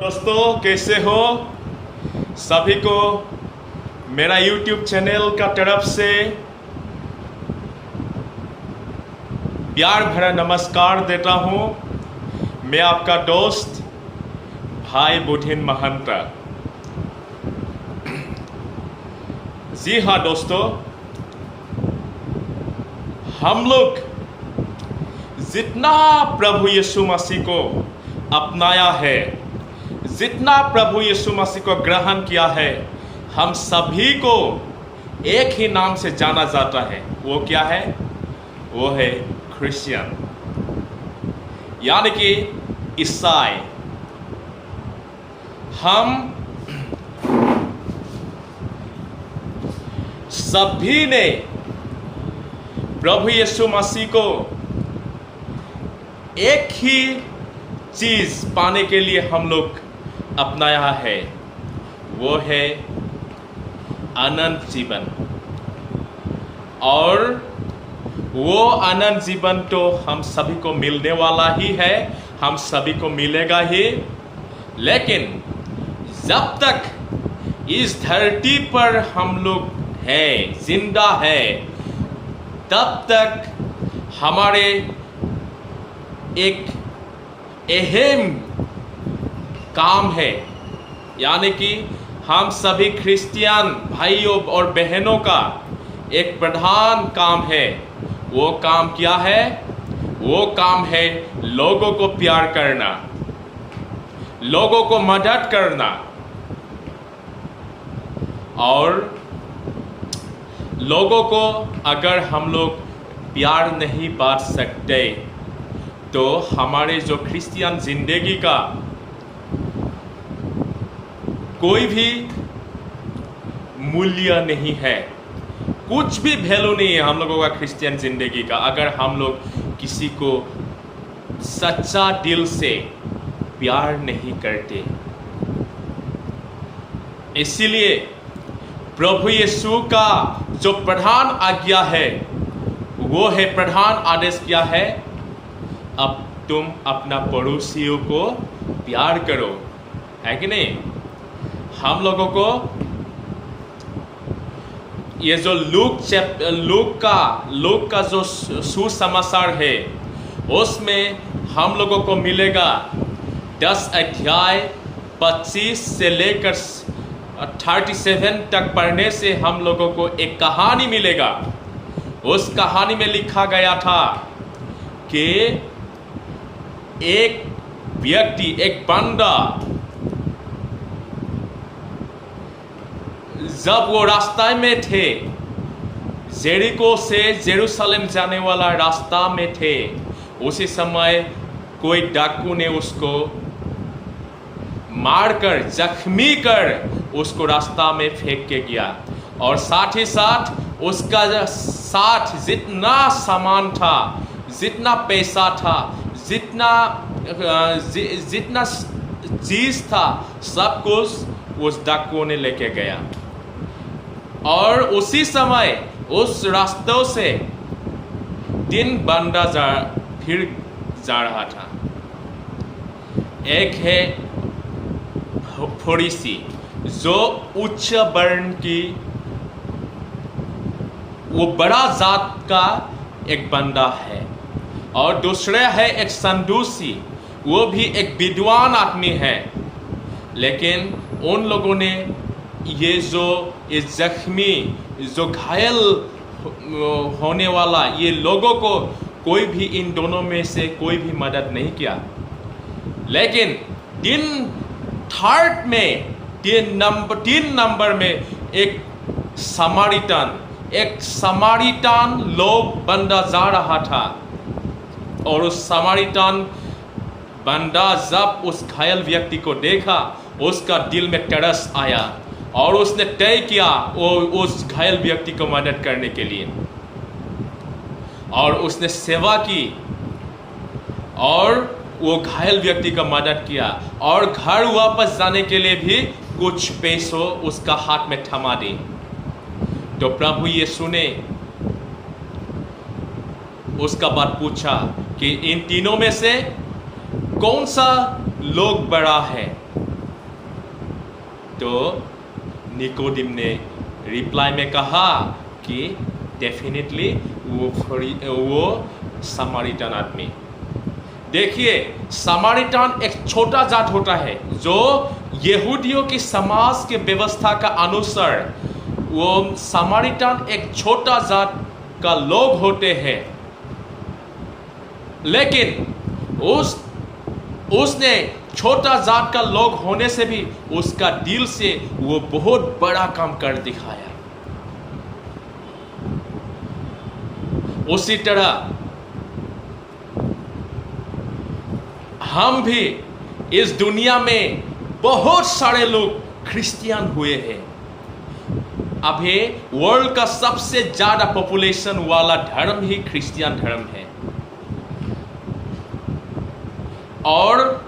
दोस्तों कैसे हो? सभी को मेरा YouTube चैनल का तरफ से प्यार भरा नमस्कार देता हूँ। मैं आपका दोस्त भाई बुधिन महंत। जी हाँ दोस्तों, हम लोग जितना प्रभु यीशु मसीह को अपनाया है, जितना प्रभु यीशु मसीह को ग्रहण किया है, हम सभी को एक ही नाम से जाना जाता है। वो क्या है? वो है क्रिश्चियन, यानी कि ईसाई। हम सभी ने प्रभु यीशु मसीह को एक ही चीज पाने के लिए हम लोग अपनाया है, वो है अनंत जीवन। और वो अनंत जीवन तो हम सभी को मिलने वाला ही है, हम सभी को मिलेगा ही। लेकिन जब तक इस धरती पर हम लोग हैं, जिंदा है, तब तक हमारे एक अहम काम है, यानी कि हम सभी क्रिश्चियन भाइयों और बहनों का एक प्रधान काम है। वो काम क्या है? वो काम है लोगों को प्यार करना, लोगों को मदद करना। और लोगों को अगर हम लोग प्यार नहीं बांट सकते तो हमारे जो क्रिश्चियन जिंदगी का कोई भी मूल्य नहीं है, कुछ भी वैल्यू नहीं है हम लोगों का क्रिश्चियन जिंदगी का, अगर हम लोग किसी को सच्चा दिल से प्यार नहीं करते। इसीलिए प्रभु यीशु का जो प्रधान आज्ञा है, वो है, प्रधान आदेश क्या है? अब तुम अपना पड़ोसियों को प्यार करो, है कि नहीं? हम लोगों को ये जो लूक का जो सुसमाचार है, उसमें हम लोगों को मिलेगा 10 अध्याय 25 से लेकर 37 तक पढ़ने से हम लोगों को एक कहानी मिलेगा। उस कहानी में लिखा गया था कि एक व्यक्ति, एक बंदा, जब वो रास्ता में थे, जेरिको से जेरूशलेम जाने वाला रास्ता में थे, उसी समय कोई डाकू ने उसको मारकर, जख्मी कर उसको रास्ता में फेंक के गया। और साथ ही साथ उसका साथ जितना सामान था, जितना पैसा था, जितना चीज था, सब कुछ उस डाकू ने लेके गया। और उसी समय उस रास्तों से 3 बंदा फिर जा रहा था। एक है फरीसी, जो उच्च वर्ण की, वो बड़ा जात का एक बंदा है। और दूसरा है एक सदूसी, वो भी एक विद्वान आदमी है। लेकिन उन लोगों ने ये जख्मी, जो घायल होने वाला ये लोगों को, कोई भी इन दोनों में से कोई भी मदद नहीं किया। लेकिन 3 नंबर में एक समारिटन लोग बंदा जा रहा था। और उस समारिटन बंदा जब उस घायल व्यक्ति को देखा, उसका दिल में तरस आया और उसने तय किया वो उस घायल व्यक्ति को मदद करने के लिए। और उसने सेवा की और वो घायल व्यक्ति का मदद किया, और घर वापस जाने के लिए भी कुछ पैसों उसका हाथ में थमा दी। तो प्रभु यीशु ने उसका बात पूछा कि इन तीनों में से कौन सा लोग बड़ा है। तो निकोदिम ने रिप्लाई में कहा कि डेफिनेटली वो समारिटन आदमी। देखिए, समारिटन एक छोटा जात होता है जो यहूदियों की समाज के व्यवस्था का अनुसार वो समारिटन एक छोटा जात का लोग होते हैं, लेकिन उसने छोटा जात का लोग होने से भी उसका दिल से वो बहुत बड़ा काम कर दिखाया। उसी तरह हम भी इस दुनिया में बहुत सारे लोग क्रिश्चियन हुए हैं। अभी वर्ल्ड का सबसे ज्यादा पॉपुलेशन वाला धर्म ही क्रिश्चियन धर्म है। और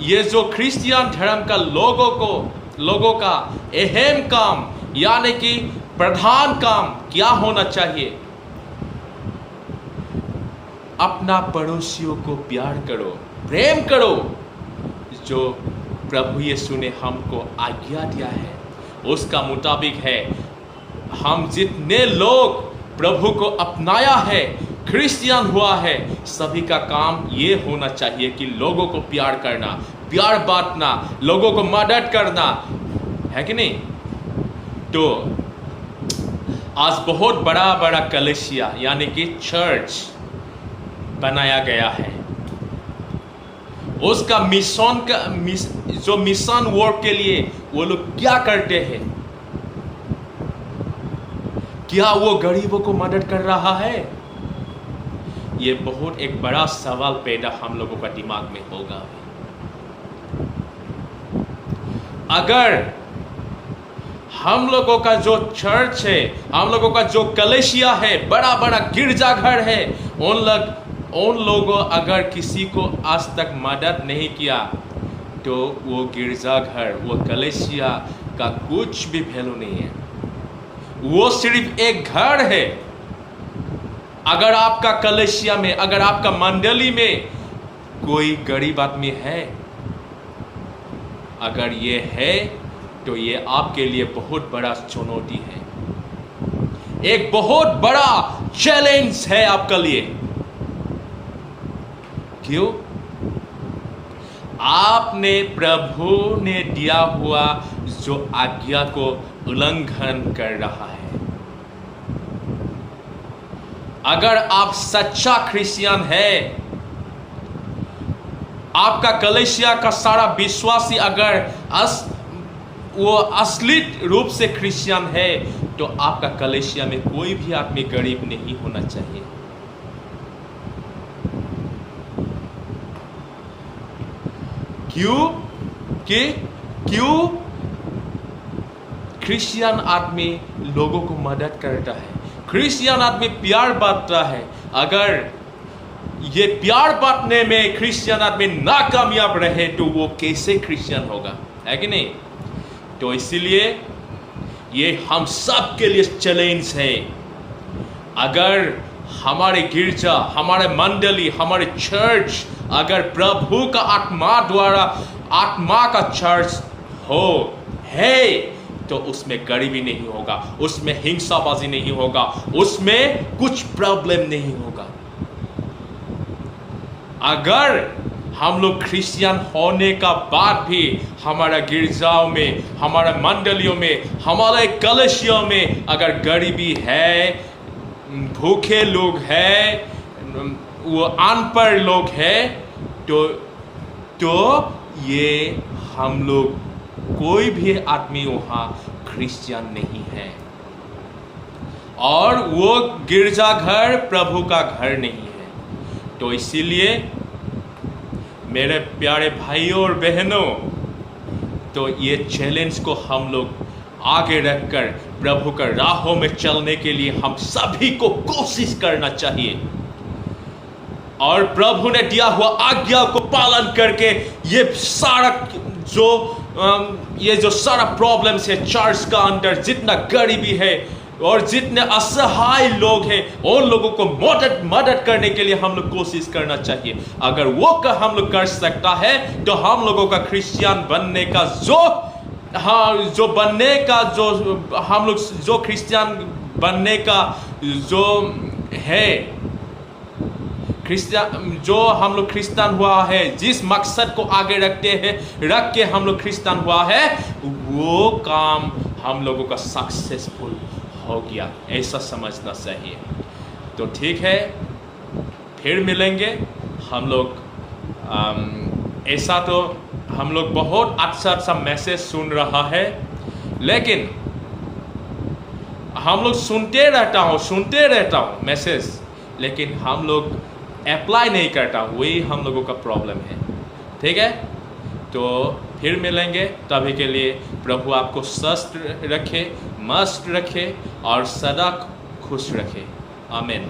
ये जो क्रिश्चियन धर्म का लोगों का अहम काम यानी कि प्रधान काम क्या होना चाहिए? अपना पड़ोसियों को प्यार करो, प्रेम करो, जो प्रभु यीशु ने हमको आज्ञा दिया है उसका मुताबिक है। हम जितने लोग प्रभु को अपनाया है, क्रिश्चियन हुआ है, सभी का काम ये होना चाहिए कि लोगों को प्यार करना, प्यार बांटना, लोगों को मदद करना, है कि नहीं? तो आज बहुत बड़ा कलीसिया यानी कि चर्च बनाया गया है। उसका जो मिशन वर्क के लिए वो लोग क्या करते हैं? क्या वो गरीबों को मदद कर रहा है? ये बहुत एक बड़ा सवाल पैदा हम लोगों का दिमाग में होगा। अगर हम लोगों का जो चर्च है, हम लोगों का जो कलीसिया है, बड़ा गिरजाघर है, उन लोगों अगर किसी को आज तक मदद नहीं किया तो वो गिरजाघर, वो कलीसिया का कुछ भी वैल्यू नहीं है। वो सिर्फ एक घर है। अगर आपका कलीसिया में, अगर आपका मंडली में कोई गरीब आदमी है, अगर ये है तो ये आपके लिए बहुत बड़ा चुनौती है, एक बहुत बड़ा चैलेंज है आपके लिए। क्यों? आपने प्रभु ने दिया हुआ जो आज्ञा को उल्लंघन कर रहा है। अगर आप सच्चा क्रिश्चियन है, आपका कलीसिया का सारा विश्वासी अगर वो असली रूप से क्रिश्चियन है, तो आपका कलीसिया में कोई भी आदमी गरीब नहीं होना चाहिए। क्यों क्रिश्चियन आदमी लोगों को मदद करता है, क्रिश्चियन आदमी प्यार बांटता है। अगर ये प्यार बांटने में क्रिश्चियन आदमी नाकामयाब रहे तो वो कैसे क्रिश्चियन होगा, है कि नहीं? तो इसीलिए ये हम सब के लिए चैलेंज है। अगर हमारे गिरजा, हमारे मंडली, हमारे चर्च अगर प्रभु का आत्मा का चर्च है तो उसमें गरीबी नहीं होगा, उसमें हिंसाबाजी नहीं होगा, उसमें कुछ प्रॉब्लम नहीं होगा। अगर हम लोग क्रिश्चियन होने का बाद भी हमारा गिरजाओं में, हमारे मंडलियों में, हमारे कलीसियों में अगर गरीबी है, भूखे लोग हैं, वो अनपढ़ लोग हैं, तो ये हम लोग कोई भी आदमी वहाँ क्रिश्चियन नहीं है, और वो गिरजाघर प्रभु का घर नहीं है। तो इसीलिए मेरे प्यारे भाइयों और बहनों, तो ये चैलेंज को हम लोग आगे रखकर प्रभु का राहों में चलने के लिए हम सभी को कोशिश करना चाहिए, और प्रभु ने दिया हुआ आज्ञा को पालन करके ये सारा प्रॉब्लम्स है, चर्च का अंदर जितना गरीबी है और जितने असहाय लोग हैं, उन लोगों को मदद करने के लिए हम लोग कोशिश करना चाहिए। अगर वो हम लोग कर सकता है तो हम लोगों का क्रिश्चियन बनने का जो हाँ, जो बनने का जो हम लोग जो क्रिश्चियन बनने का जो है, क्रिश्चियन जो हम लोग क्रिश्चियन हुआ है, जिस मकसद को आगे रख के हम लोग क्रिश्चियन हुआ है, वो काम हम लोगों का सक्सेसफुल हो गया, ऐसा समझना चाहिए। तो ठीक है, फिर मिलेंगे हम लोग। ऐसा तो हम लोग बहुत अच्छा मैसेज सुन रहा है, लेकिन हम लोग सुनते रहता हूँ मैसेज, लेकिन हम लोग अप्लाई नहीं करता, वही हम लोगों का प्रॉब्लम है। ठीक है, तो फिर मिलेंगे, तभी के लिए प्रभु आपको स्वस्थ रखे, मस्त रखे और सदा खुश रखे। आमीन।